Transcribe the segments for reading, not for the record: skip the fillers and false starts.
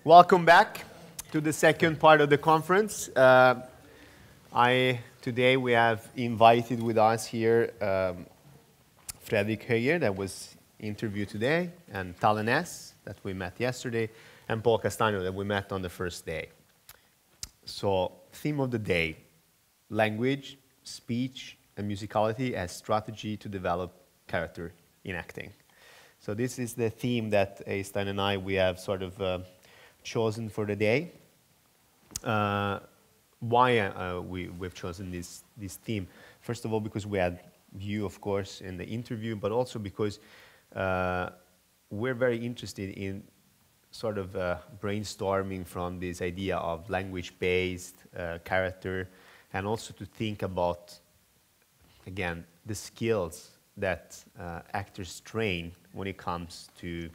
Welcome back to the second part of the conference. Today we have invited with us here Fredrik Höjer, that was interviewed today, and Tallen S, that we met yesterday, and Paul Castagno, that we met on the first day. So, theme of the day, language, speech, and musicality as strategy to develop character in acting. So this is the theme that Eystein and we have sort of chosen for the day. Why we've chosen this theme? First of all, because we had you, of course, in the interview, but also because we're very interested in sort of brainstorming from this idea of language-based character, and also to think about, again, the skills that actors train when it comes to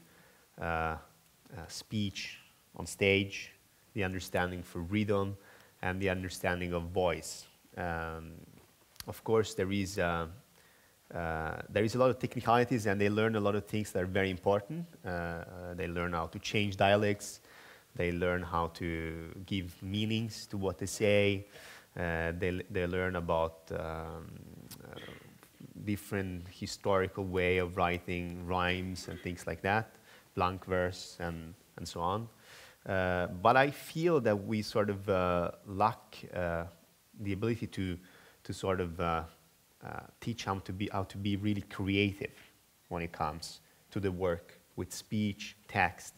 speech on stage, the understanding for rhythm, and the understanding of voice. Of course, there is a lot of technicalities, and they learn a lot of things that are very important. They learn how to change dialects. They learn how to give meanings to what they say. They learn about different historical way of writing rhymes and things like that, blank verse and so on. But I feel that we sort of lack the ability to sort of teach how to be really creative when it comes to the work with speech, text,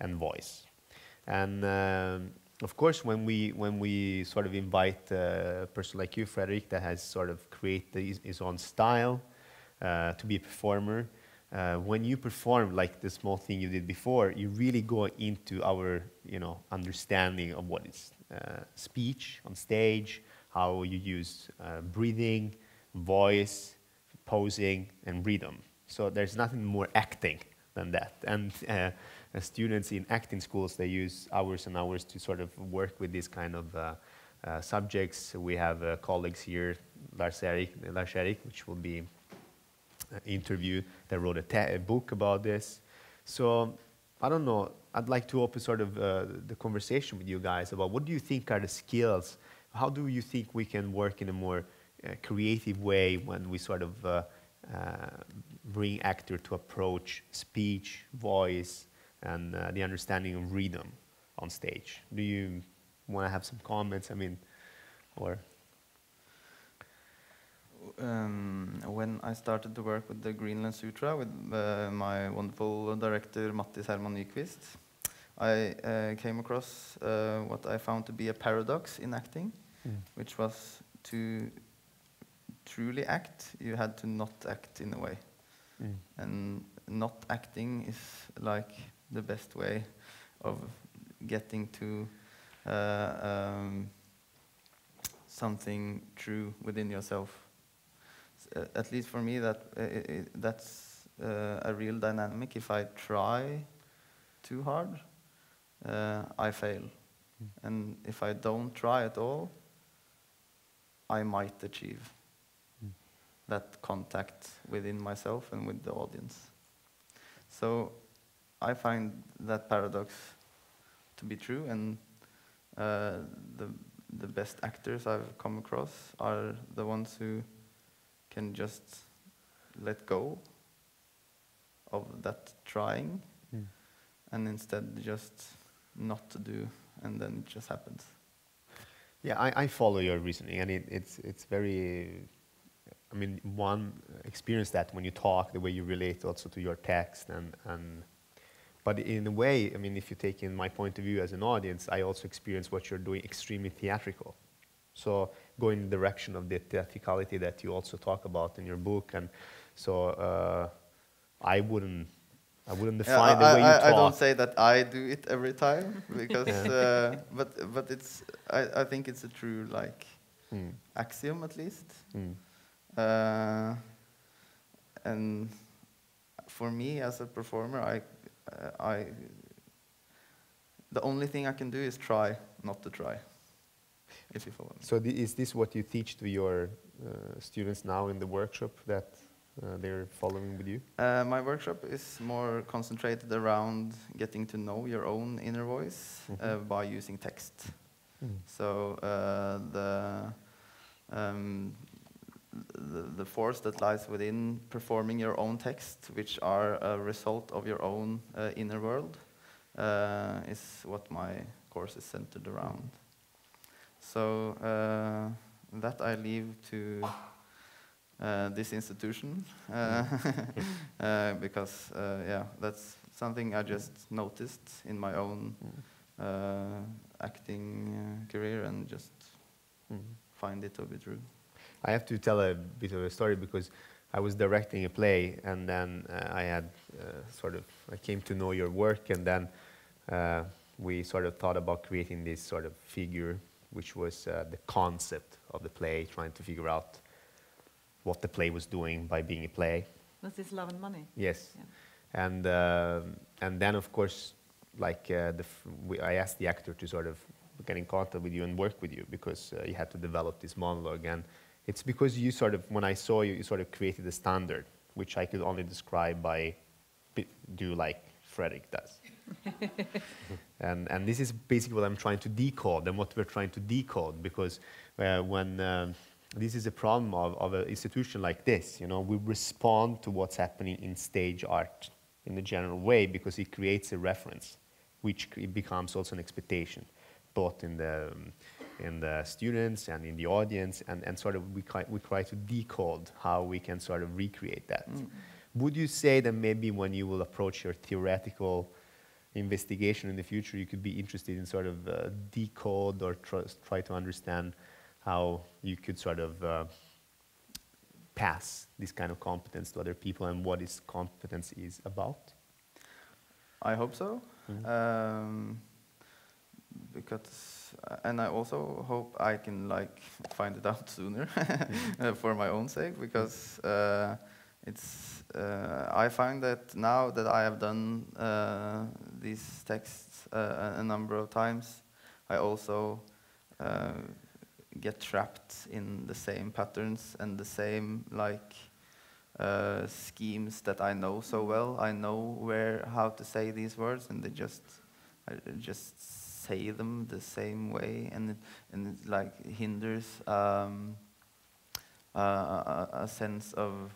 and voice. And of course, when we sort of invite a person like you, Fredrik, that has sort of created his own style to be a performer, when you perform like the small thing you did before, you really go into our, understanding of what is speech on stage, how you use breathing, voice, posing, and rhythm. So there's nothing more acting than that. And students in acting schools, they use hours and hours to sort of work with these kind of subjects. We have colleagues here, Lars-Erik, which will be interview, that wrote a book about this. So I don't know, I'd like to open sort of the conversation with you guys about what do you think are the skills, how do you think we can work in a more creative way when we sort of bring actor to approach speech, voice, and the understanding of rhythm on stage. Do you want to have some comments? I mean, or... When I started to work with the Greenland Sutra with my wonderful director Mattis Herman Nyqvist, I came across what I found to be a paradox in acting, which was to truly act, you had to not act in a way. And not acting is like the best way of getting to something true within yourself. At least for me, that's a real dynamic. If I try too hard, I fail. And if I don't try at all, I might achieve that contact within myself and with the audience. So I find that paradox to be true, and the best actors I've come across are the ones who can just let go of that trying and instead just not to do, and then it just happens. Yeah, I follow your reasoning, and it's very, I mean, one experience that when you talk, the way you relate also to your text, but in a way, I mean, if you take in my point of view as an audience, I also experience what you're doing extremely theatrical. So going in the direction of the theatricality that you also talk about in your book, and so I wouldn't define the way you talk. I don't say that I do it every time, because but it's I think it's a true axiom at least. And for me as a performer, the only thing I can do is try not to try. If you follow me. So is this what you teach to your students now in the workshop? That they're following with you? My workshop is more concentrated around getting to know your own inner voice by using text. So the force that lies within performing your own text, which are a result of your own inner world, is what my course is centered around. So that I leave to this institution because yeah, that's something I just noticed in my own acting career and just find it to be true. I have to tell a bit of a story because I was directing a play, and then I had I came to know your work, and then we sort of thought about creating this sort of figure, which was the concept of the play, trying to figure out what the play was doing by being a play. Was this Love and Money? Yes. Yeah. And then, of course, like I asked the actor to sort of get in contact with you and work with you because you had to develop this monologue. And it's because you sort of, when I saw you, you sort of created a standard, which I could only describe by do like Fredrik does. and this is basically what I'm trying to decode and what we're trying to decode, because when this is a problem of an institution like this, you know, we respond to what's happening in stage art in a general way because it creates a reference, which becomes also an expectation, both in the students and in the audience, and sort of we try to decode how we can sort of recreate that. Would you say that maybe when you will approach your theoretical investigation in the future, you could be interested in sort of decode or try to understand how you could sort of pass this kind of competence to other people and what this competence is about? I hope so. Because, and I also hope I can like find it out sooner for my own sake, because it's I find that now that I have done these texts a number of times, I also get trapped in the same patterns and the same like schemes that I know so well. I know how to say these words, and I just say them the same way, and it like hinders a sense of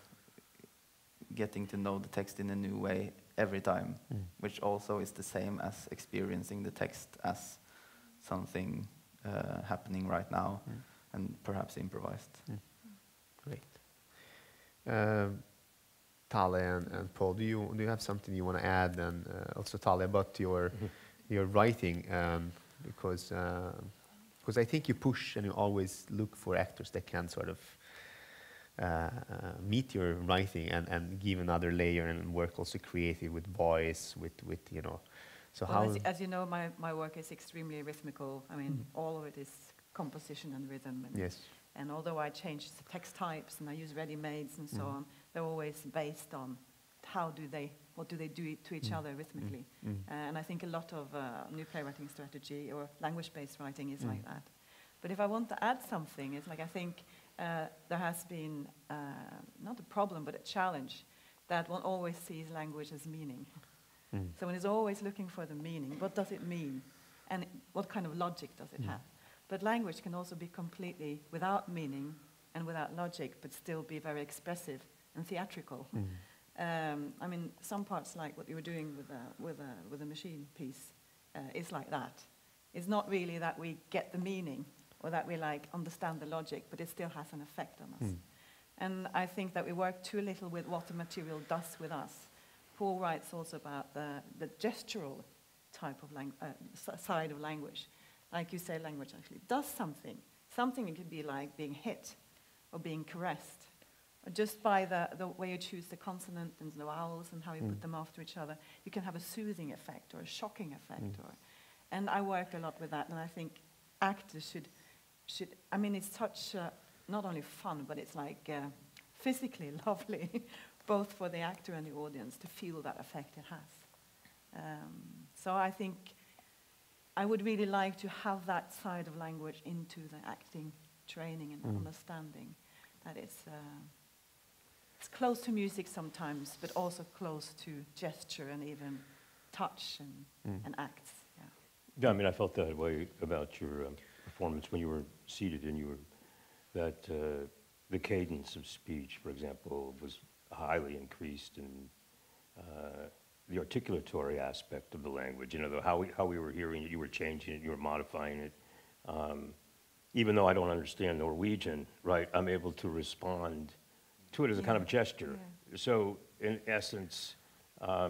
getting to know the text in a new way every time, which also is the same as experiencing the text as something happening right now, and perhaps improvised. Great. Tale and Paul, do you have something you want to add, and also Tale, about your writing, because I think you push and you always look for actors that can sort of meet your writing and give another layer and work also creative with voice, with you know. So well, how? as you know, my work is extremely rhythmical. I mean, all of it is composition and rhythm. And, yes. And although I change the text types and I use ready-mades and so on, they're always based on what do they do to each other rhythmically. And I think a lot of new playwriting strategy or language-based writing is like that. But if I want to add something, it's like I think there has been not a problem but a challenge that one always sees language as meaning. So one is always looking for the meaning. What does it mean? And what kind of logic does it have? But language can also be completely without meaning and without logic, but still be very expressive and theatrical. I mean, some parts, like what you were doing with a machine piece, is like that. It's not really that we get the meaning or that we like understand the logic, but it still has an effect on us. And I think that we work too little with what the material does with us. Paul writes also about the gestural type of side of language. Like you say, language actually does something. Something could be like being hit or being caressed. Or just by the way you choose the consonant and the vowels and how you put them after each other, you can have a soothing effect or a shocking effect. And I work a lot with that, and I think actors should I mean, it's such not only fun, but it's like physically lovely, both for the actor and the audience, to feel that effect it has. So I think I would really like to have that side of language into the acting training and understanding that it's it's close to music sometimes, but also close to gesture and even touch and acts. Yeah. Yeah, I mean, I felt that way about your performance when you were seated and you were, that the cadence of speech, for example, was highly increased, and the articulatory aspect of the language, you know, how we were hearing it, you were changing it, you were modifying it. Even though I don't understand Norwegian, right, I'm able to respond to it as a kind of gesture. Yeah. So in essence, I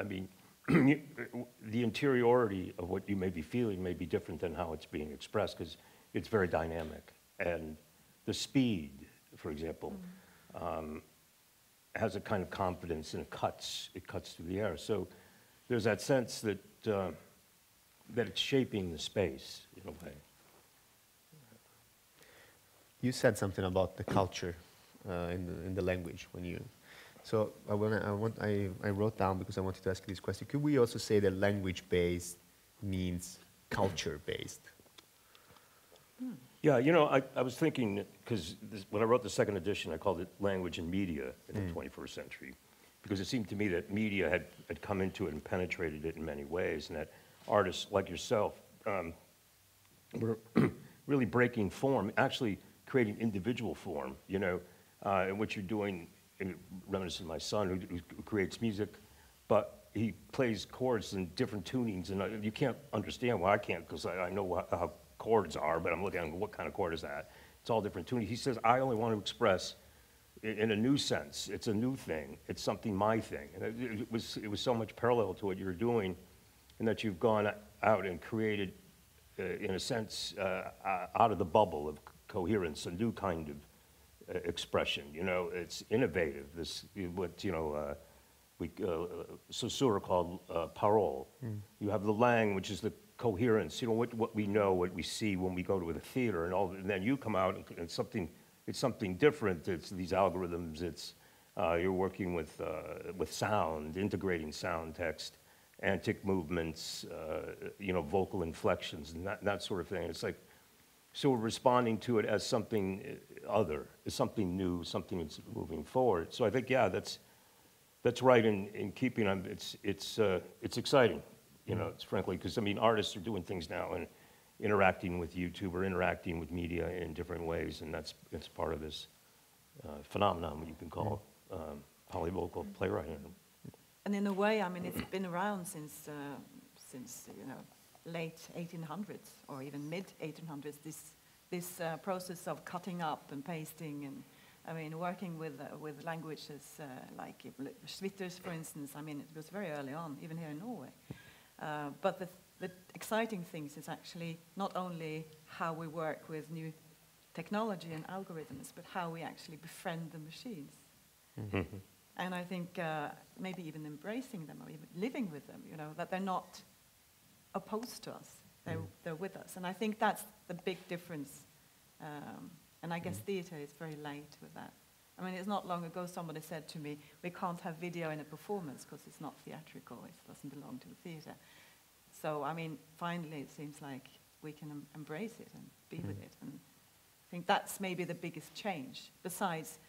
mean, the interiority of what you may be feeling may be different than how it's being expressed, because it's very dynamic. And the speed, for example, has a kind of confidence, and it cuts through the air. So there's that sense that that it's shaping the space in a way. You said something about the culture in the language when you. So I wrote down, because I wanted to ask you this question. Could we also say that language-based means culture-based? Yeah, you know, I was thinking, because when I wrote the second edition, I called it Language and Media in the 21st Century, because it seemed to me that media had come into it and penetrated it in many ways, and that artists like yourself were really breaking form, actually creating individual form, you know, and what you're doing, reminiscent of my son who creates music, but he plays chords in different tunings, and you can't understand why I can't, because I know how chords are, but I'm looking at what kind of chord is that? It's all different tunings. He says, I only want to express in a new sense. It's a new thing. It's something my thing. And it was so much parallel to what you're doing, and that you've gone out and created, in a sense, out of the bubble of coherence, a new kind of expression. You know, it's innovative. This, what, you know, Saussure called parole. You have the lang, which is the coherence, you know, what we know, what we see when we go to the theater, and then you come out and it's something different. It's these algorithms. It's you're working with sound, integrating sound, text, antic movements, you know, vocal inflections, and that sort of thing. It's like, so we're responding to it as something other, as something new, something that's moving forward. So I think, yeah, that's right in keeping on. It's exciting. You know, it's frankly, because I mean, artists are doing things now and interacting with YouTube or interacting with media in different ways, and that's part of this phenomenon, what you can call polyvocal playwriting. And in a way, I mean, it's been around since you know, late 1800s or even mid 1800s. This process of cutting up and pasting, and I mean, working with languages like Schwitters, for instance. I mean, it was very early on, even here in Norway. But the exciting things is actually not only how we work with new technology and algorithms, but how we actually befriend the machines. Mm-hmm. And I think maybe even embracing them or even living with them, you know, that they're not opposed to us, they're with us. And I think that's the big difference. And I guess theatre is very late with that. I mean, it's not long ago somebody said to me, we can't have video in a performance because it's not theatrical, it doesn't belong to the theatre. So, I mean, finally it seems like we can embrace it and be with it. And I think that's maybe the biggest change, besides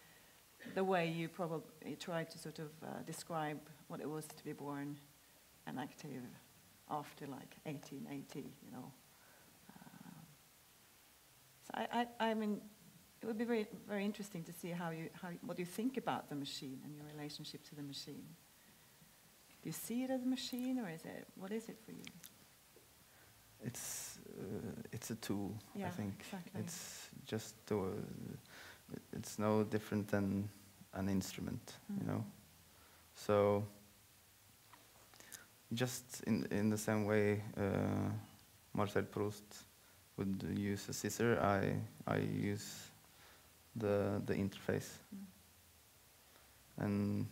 the way you probably tried to sort of describe what it was to be born and active after like 1880, you know. So I mean, it would be very, very interesting to see what you think about the machine and your relationship to the machine. Do you see it as a machine, or what is it for you? It's a tool, Yeah, I think. exactly. It's just it's no different than an instrument, you know. So just in the same way Marcel Proust would use a scissor, I use the interface. And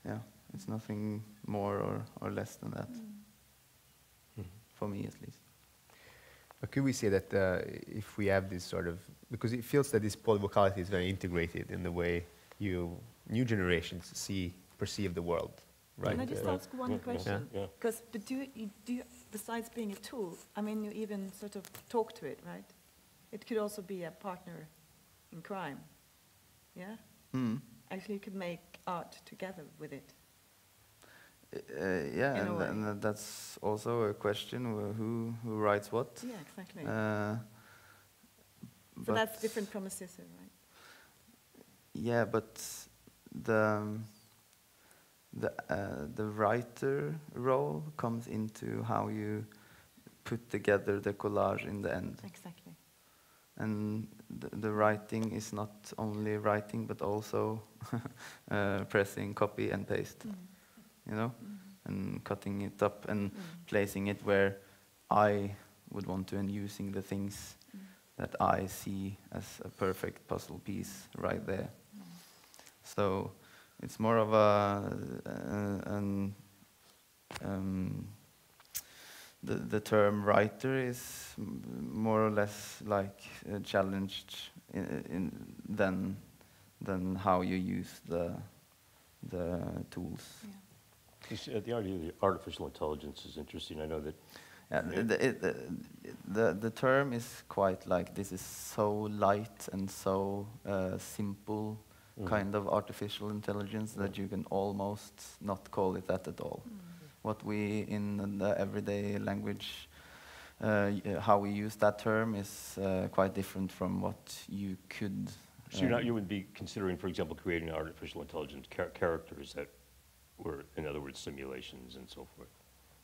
yeah, it's nothing more or less than that. For me, at least. But could we say that if we have this sort of, because it feels that this polyvocality is very integrated in the way new generations perceive the world, right? Can I just ask one question? Yeah. Because do you, besides being a tool, I mean, you even sort of talk to it, right? It could also be a partner in crime. Yeah. Mm. Actually, you could make art together with it. Yeah, In a way. and that's also a question: who writes what? Yeah, exactly. So But that's different from a scissor, right? yeah, but the the writer role comes into how you put together the collage in the end. Exactly. And the writing is not only writing, but also pressing copy and paste, you know, and cutting it up and placing it where I would want to, and using the things that I see as a perfect puzzle piece right there. So it's more of the term writer is more or less like challenged than how you use the tools. Yeah. You see, the idea of the artificial intelligence is interesting. I know that The term is quite like, this is so light and so simple kind of artificial intelligence that you can almost not call it that at all. What we in the everyday language, how we use that term is quite different from what you could. so you would be considering, for example, creating artificial intelligence characters that were, in other words, simulations and so forth,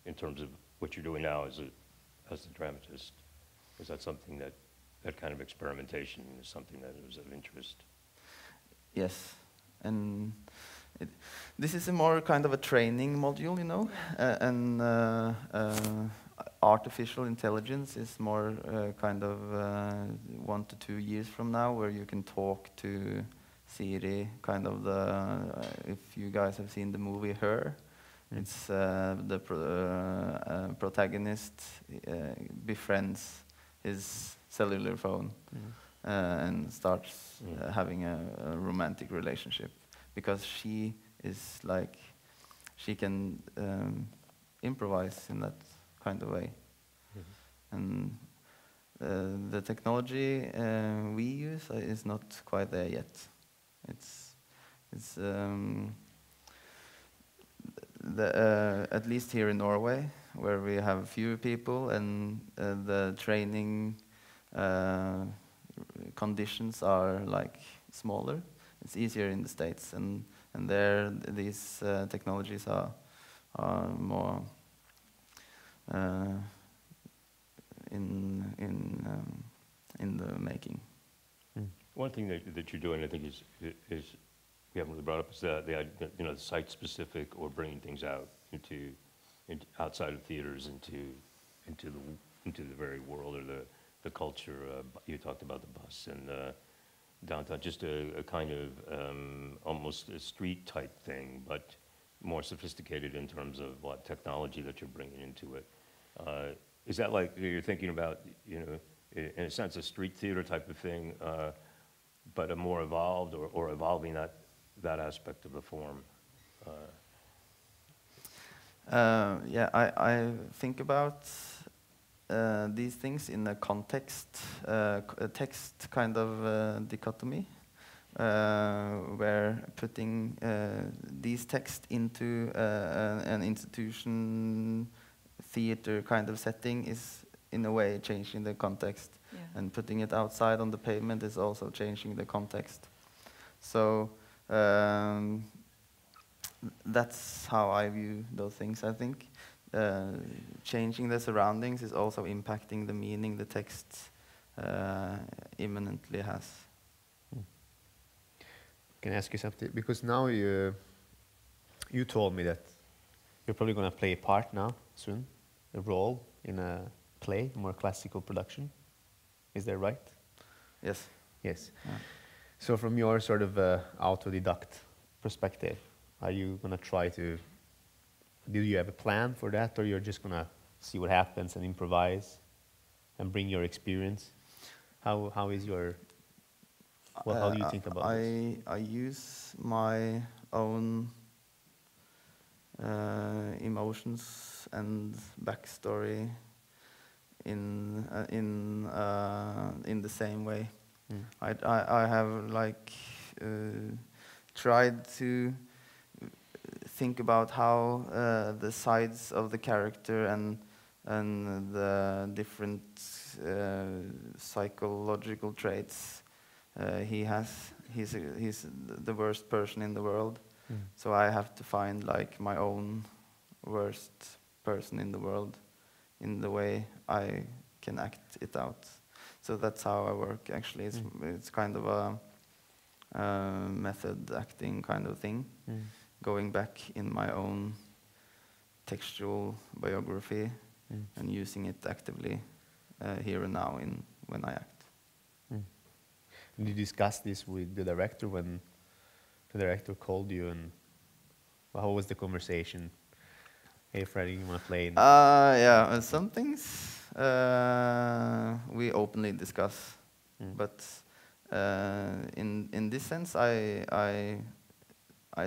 in terms of what you're doing now as a dramatist. Is that something that kind of experimentation is something that is of interest? Yes, and this is a more kind of a training module, you know, and artificial intelligence is more kind of 1 to 2 years from now, where you can talk to Siri, kind of if you guys have seen the movie Her, it's the protagonist befriends his cellular phone. And starts having a romantic relationship, because she is like, she can improvise in that kind of way. And the technology we use is not quite there yet. It's at least here in Norway, where we have fewer people, and the training conditions are like smaller. It's easier in the States, and there these technologies are more in the making. One thing that you're doing, I think, is we haven't really brought up, is the site-specific, or bringing things out into outside of theaters into the very world, or the culture. You talked about the bus and downtown, just a kind of almost a street type thing, but more sophisticated in terms of what technology that you're bringing into it. Is that like you're thinking about, in a sense, a street theater type of thing, but a more evolved or evolving that aspect of the form? Yeah, I think about these things in a context, a text kind of dichotomy, where putting these texts into an institution, theater kind of setting is in a way changing the context, and putting it outside on the pavement is also changing the context. So that's how I view those things, I think. Changing the surroundings is also impacting the meaning the text imminently has. Can I ask you something? Because now you told me that you're probably going to play a part now, soon, a role in a play, a more classical production. Is that right? Yes. Yes. Yeah. So from your sort of autodidact perspective, are you going to try to, do you have a plan for that, or you're just going to see what happens and improvise and bring your experience? How is your, how do you think about this? I use my own emotions and backstory in the same way. I have like tried to think about how the sides of the character and the different psychological traits he has. He's the worst person in the world, so I have to find like my own worst person in the world in the way I can act it out. So that's how I work. Actually, it's kind of a method acting kind of thing, going back in my own textual biography and using it actively here and now when I act. Did you discuss this with the director when the director called you, and how was the conversation? Hey, Freddie, you want to play? Yeah, some things we openly discuss, but in this sense, I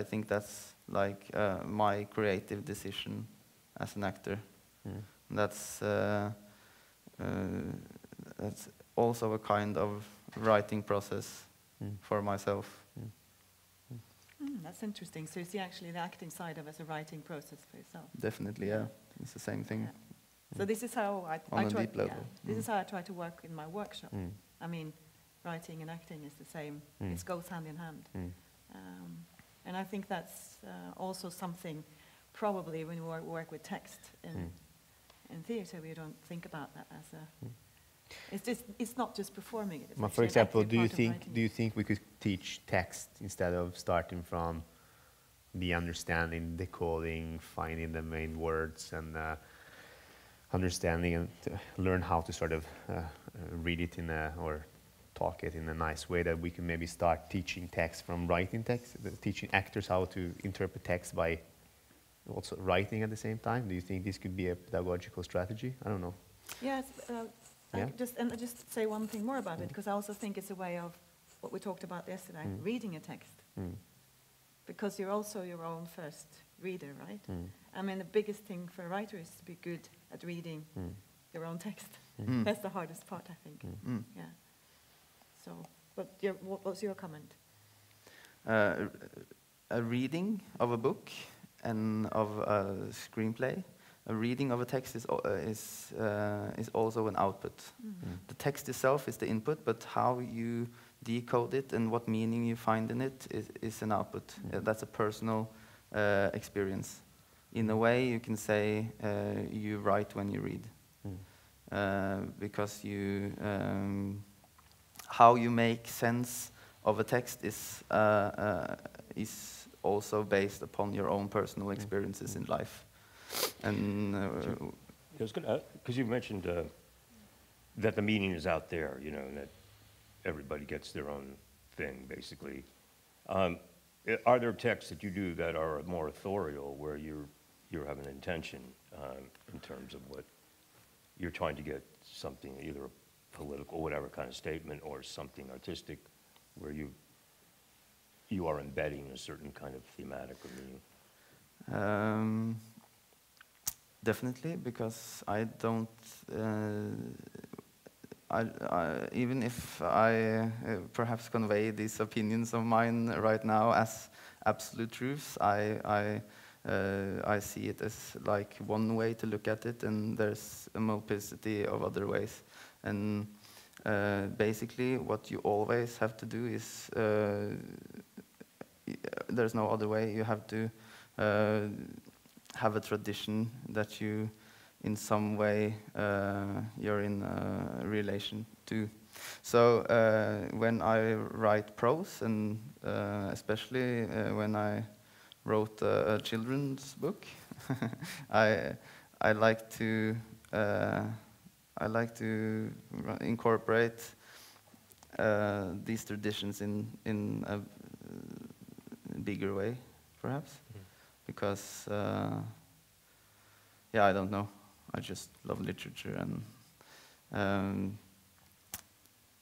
think that's like my creative decision as an actor. That's also a kind of writing process for myself. That's interesting. So you see actually the acting side of it as a writing process for yourself. Definitely, yeah. It's the same thing. Yeah. So this is how I On a try. deep level. This is how I try to work in my workshop. I mean, writing and acting is the same. It goes hand in hand. And I think that's also something, probably when you work with text in theatre, we don't think about that as a. It's not just performing it. Well, for example, do you think we could teach text instead of starting from the understanding, decoding, finding the main words, and understanding, and learn how to sort of read it or talk it in a nice way, that we can maybe start teaching text from writing text, teaching actors how to interpret text by also writing at the same time? Do you think this could be a pedagogical strategy? I don't know. Yes. Yeah. I just say one thing more about it, because I also think it's a way of what we talked about yesterday, reading a text. Because you're also your own first reader, right? I mean, the biggest thing for a writer is to be good at reading your own text. That's the hardest part, I think. Yeah. So, but what was your comment? A reading of a book and of a screenplay. A reading of a text is also an output. The text itself is the input, but how you decode it and what meaning you find in it is an output. That's a personal experience. In a way, you can say you write when you read, because how you make sense of a text is also based upon your own personal experiences in life. And I was gonna, because you mentioned that the meaning is out there, you know, and that everybody gets their own thing, basically. Are there texts that you do that are more authorial, where you have an intention in terms of what you're trying to get, something, either a political, whatever kind of statement, or something artistic, where you are embedding a certain kind of thematic or meaning? Definitely, because I don't. Even if I perhaps convey these opinions of mine right now as absolute truths, I see it as like one way to look at it, and there's a multiplicity of other ways. And basically, what you always have to do is there's no other way. You have to have a tradition that you, in some way, you're in a relation to. So when I write prose, and especially when I wrote a children's book, I like to incorporate these traditions in a bigger way, perhaps. Because, yeah, I don't know. I just love literature, and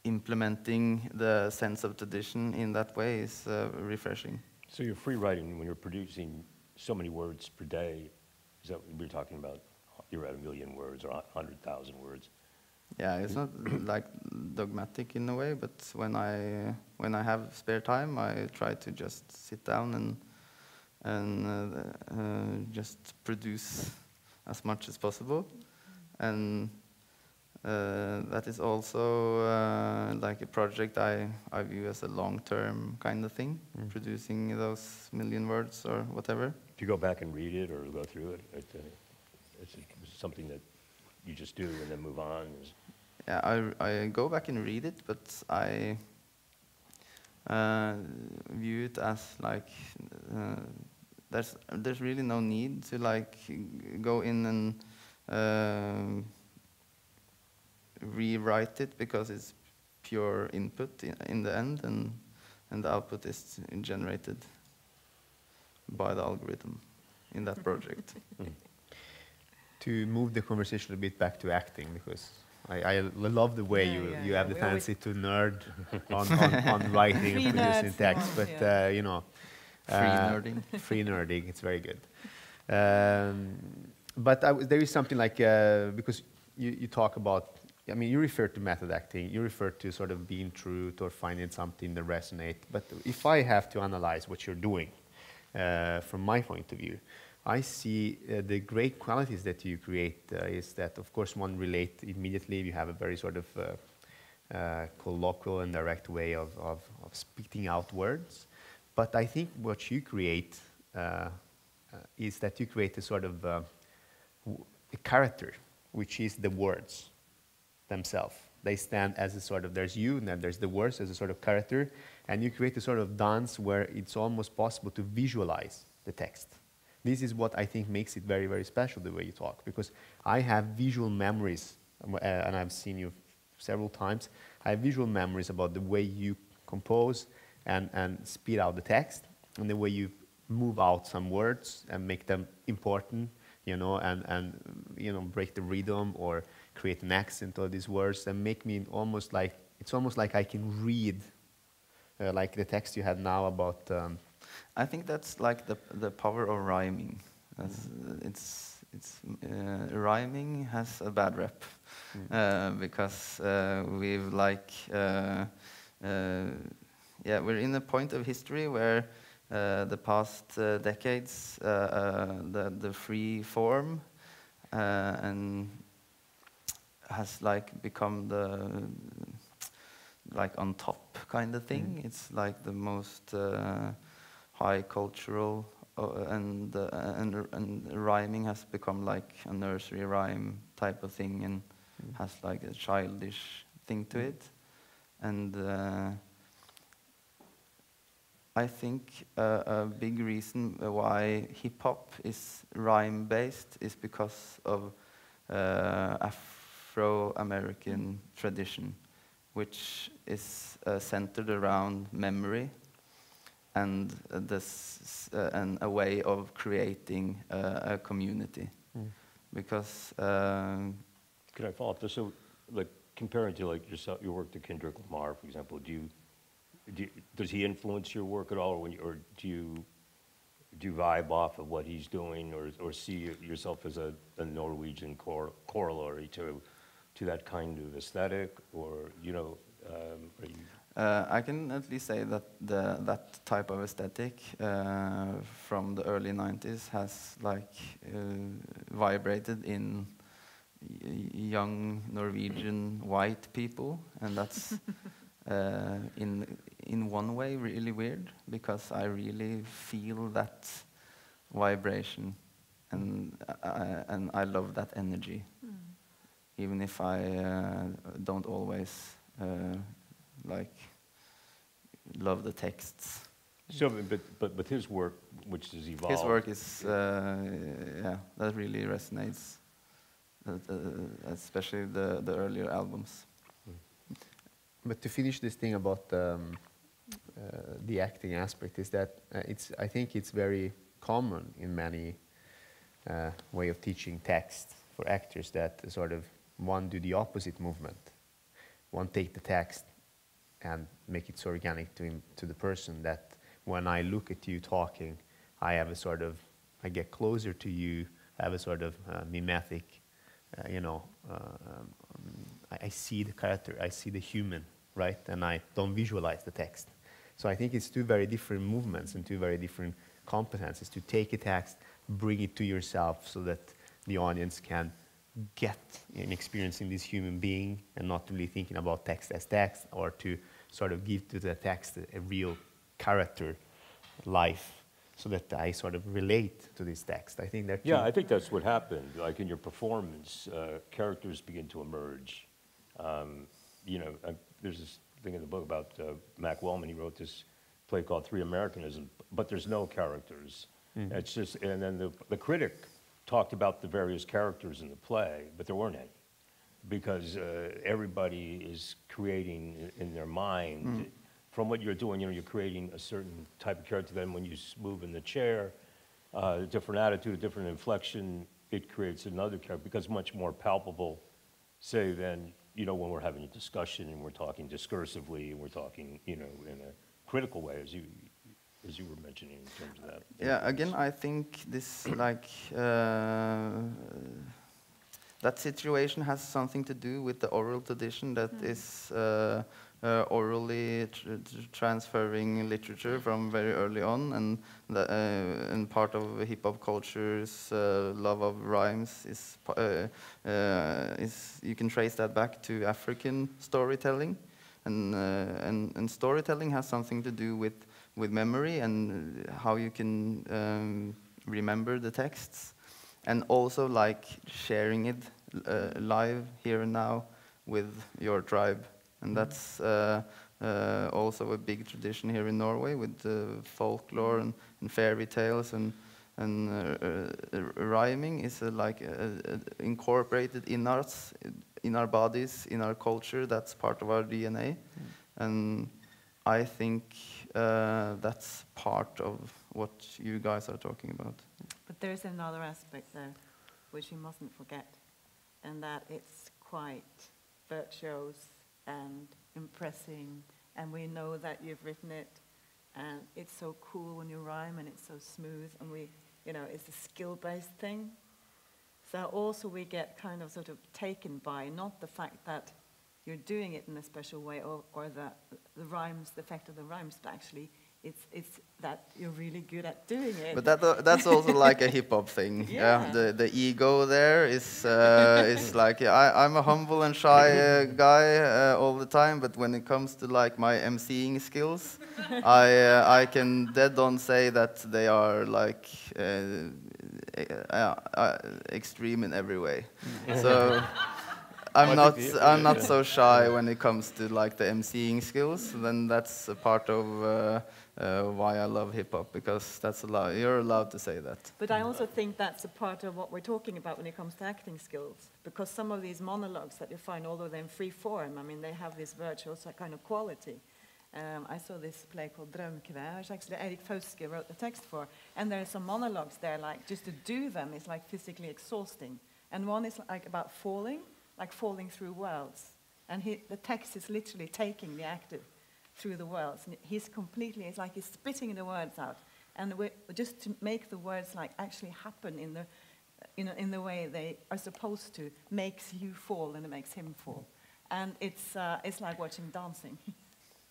implementing the sense of tradition in that way is refreshing. So you're free writing when you're producing so many words per day. Is that what we're talking about? You're at 1 million words or 100,000 words. Yeah, it's not like dogmatic in a way, but when I have spare time, I try to just sit down and just produce as much as possible, and that is also like a project I view as a long-term kind of thing, producing those million words or whatever. If you go back and read it or go through it, it's something that you just do and then move on. Yeah, I go back and read it, but I view it as like there's really no need to like go in and rewrite it, because it's pure input in the end, and the output is generated by the algorithm in that project. To move the conversation a bit back to acting, because I love the way you have the We tendency to nerd on writing Free and producing nerds text, on, but yeah. you know, Free nerding. free nerding, it's very good. But there is something like, because you talk about, I mean, you refer to method acting, you refer to sort of being true or finding something that resonates. But if I have to analyze what you're doing, from my point of view, I see the great qualities that you create is that, of course, one relate immediately. You have a very sort of colloquial and direct way of spitting out words. But I think what you create is that you create a sort of a character, which is the words themselves. They stand as a sort of, there's you, and then there's the words as a sort of character, and you create a sort of dance where it's almost possible to visualize the text. This is what I think makes it very, very special, the way you talk, because I have visual memories, and I've seen you several times. I have visual memories about the way you compose and speed out the text, and the way you move out some words and make them important, you know, and you know, break the rhythm or create an accent of these words and make me almost like, it's almost like I can read, like the text you had now about. I think that's like the power of rhyming. Rhyming has a bad rep because we've like we're in a point of history where the past decades the free form and has like become the like on top kind of thing. It's like the most high cultural and rhyming has become like a nursery rhyme type of thing and has like a childish thing to it. And I think a big reason why hip-hop is rhyme-based is because of Afro-American tradition, which is centered around memory and and a way of creating a community. Because Can I follow up? So, like, comparing to like yourself, your work to Kendrick Lamar, for example, does he influence your work at all, or do you vibe off of what he's doing, or see yourself as a Norwegian corollary to that kind of aesthetic, or you know, are you? I can at least say that that type of aesthetic from the early 90s has like vibrated in young Norwegian white people, and that's in one way really weird, because I really feel that vibration, and I love that energy, even if I don't always like love the texts. So, but with his work, which has evolved. His work is yeah, that really resonates, especially the earlier albums. But to finish this thing about the acting aspect is that I think it's very common in many way of teaching text for actors that sort of one do the opposite movement. One take the text and make it so organic to the person that when I look at you talking, I have a sort of, I get closer to you, I have a sort of mimetic, you know, I see the character, I see the human, right? And I don't visualize the text. So I think it's two very different movements and two very different competences to take a text, bring it to yourself so that the audience can get an experience in this human being and not really thinking about text as text, or to sort of give to the text a real character life so that I sort of relate to this text. I think that Yeah, I think that's what happened. Like in your performance, characters begin to emerge. You know, there's this thing in the book about Mac Wellman. He wrote this play called Three Americanism, but there's no characters. It's just, and then the critic talked about the various characters in the play, but there weren't any, because everybody is creating in their mind from what you're doing. You know, you're creating a certain type of character. Then when you move in the chair, a different attitude, a different inflection, it creates another character, because much more palpable, say, than, you know, when we're having a discussion and we're talking discursively and we're talking, you know, in a critical way, as you were mentioning in terms of that. Yeah, again, I think this, like, that situation has something to do with the oral tradition that is orally transferring literature from very early on, and part of hip-hop culture's love of rhymes is you can trace that back to African storytelling, and storytelling has something to do with memory and how you can remember the texts, and also like sharing it live here and now with your tribe. And that's also a big tradition here in Norway, with folklore and fairy tales, and rhyming is incorporated in us, in our bodies, in our culture. That's part of our DNA, and I think that's part of what you guys are talking about. But there's another aspect there, which you mustn't forget, and that it's quite virtuose and impressing, and we know that you've written it, and it's so cool when you rhyme, and it's so smooth, and it's a skill-based thing. So also we get kind of sort of taken by not the fact that you're doing it in a special way, or the rhymes, the effect of the rhymes, but actually it's that you're really good at doing it. But that's also like a hip hop thing. Yeah. The ego there is like, I'm a humble and shy guy all the time, but when it comes to like my emceeing skills, I can dead on say that they are like extreme in every way. So I'm not so shy when it comes to like the emceeing skills. Then that's a part of why I love hip hop, because you're allowed to say that. But I also think that's a part of what we're talking about when it comes to acting skills, because some of these monologues that you find, although they're in free form, I mean, they have this virtuous kind of quality. I saw this play called Drømkvær, which actually Erik Fauske wrote the text for, and there are some monologues there, like just to do them is like physically exhausting. And one is like about falling, like falling through worlds. And the text is literally taking the actor through the worlds. And it's like he's spitting the words out. And just to make the words like actually happen in the way they are supposed to, makes you fall and it makes him fall. And it's like watching dancing.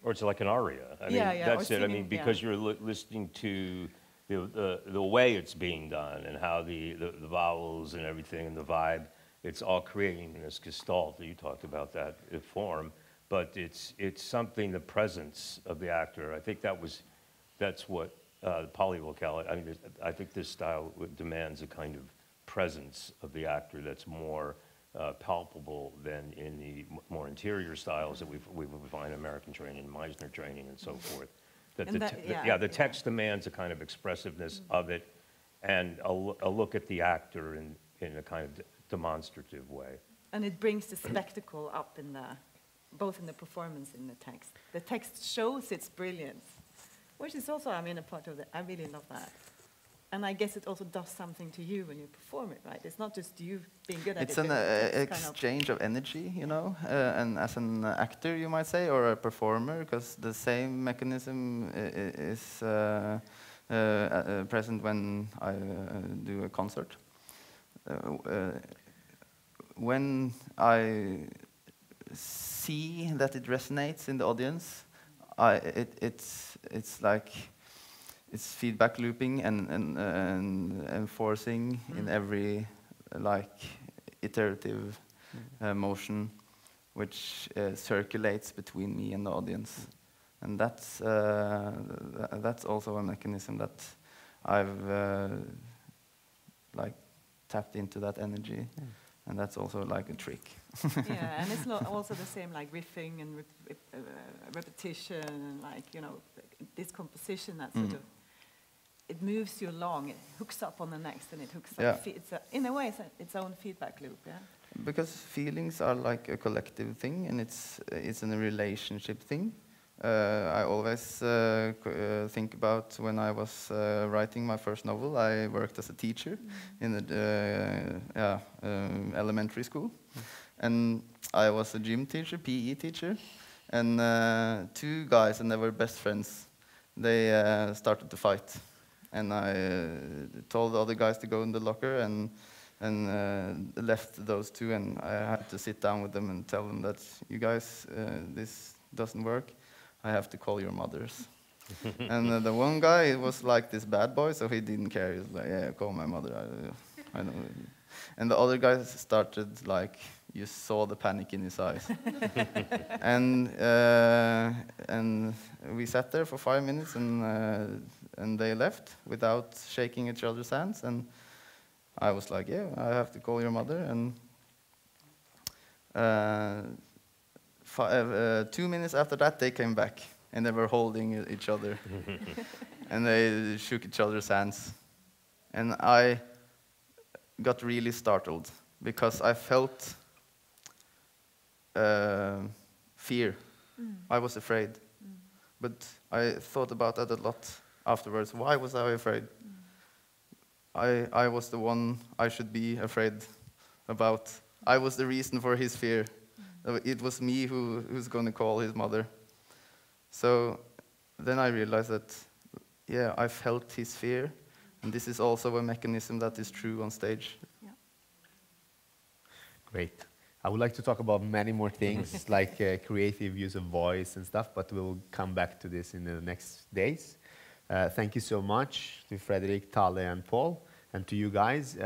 Or it's like an aria. I mean, that's it. I mean, because you're listening to the way it's being done, and how the vowels and everything and the vibe, it's all creating this gestalt that you talked about, that form. But it's something, the presence of the actor. I think that's what Polly will call it. I mean, I think this style demands a kind of presence of the actor that's more palpable than in the more interior styles that we find American training, Meisner training, and so forth. The text demands a kind of expressiveness of it, and a look at the actor in a kind of demonstrative way. And it brings the spectacle up in there, both in the performance and the text. The text shows its brilliance, which is also, I mean, a part of it. I really love that. And I guess it also does something to you when you perform it, right? It's not just you being good at it. It's an exchange of energy, you know, and as an actor, you might say, or a performer, because the same mechanism is present when I do a concert. When I see that it resonates in the audience, it's like it's feedback looping and enforcing in every like iterative motion, which circulates between me and the audience, and that's also a mechanism that I've like tapped into that energy, and that's also like a trick. Yeah, and it's not also the same like riffing and repetition and like, you know, this composition that sort of, it moves you along, it hooks up on the next and it hooks up. It's in a way, it's its own feedback loop, yeah? Because feelings are like a collective thing, and it's a relationship thing. I always think about when I was writing my first novel. I worked as a teacher in the elementary school, and I was a gym teacher, PE teacher, and 2 guys, and they were best friends. They started to fight, and I told the other guys to go in the locker and left those 2, and I had to sit down with them and tell them that, you guys, this doesn't work. I have to call your mothers. And the one guy was like this bad boy, so he didn't care. He was like, yeah, call my mother. I know. And the other guys started like, you saw the panic in his eyes. And we sat there for 5 minutes, and they left without shaking each other's hands. And I was like, yeah, I have to call your mother. And 2 minutes after that, they came back, and they were holding each other, and they shook each other's hands. And I got really startled, because I felt fear. I was afraid. But I thought about that a lot afterwards. Why was I afraid? I was the one I should be afraid about. I was the reason for his fear. It was me who's going to call his mother. So then I realized that, yeah, I felt his fear, and this is also a mechanism that is true on stage. Yeah. Great. I would like to talk about many more things, like creative use of voice and stuff, but we'll come back to this in the next days. Thank you so much to Fredrik, Tale, and Paul, and to you guys.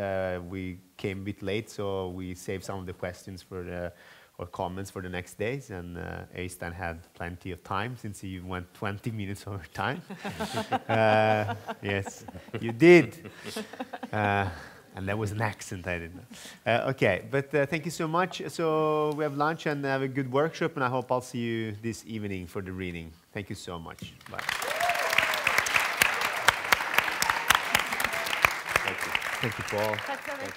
We came a bit late, so we saved some of the questions for or comments for the next days, and Øystein had plenty of time since he went 20 minutes over time. Yes, you did. And there was an accent, I didn't know. Okay, but thank you so much. So we have lunch and have a good workshop, and I hope I'll see you this evening for the reading. Thank you so much. Bye. Thank you, Paul. Tack, Fredrik.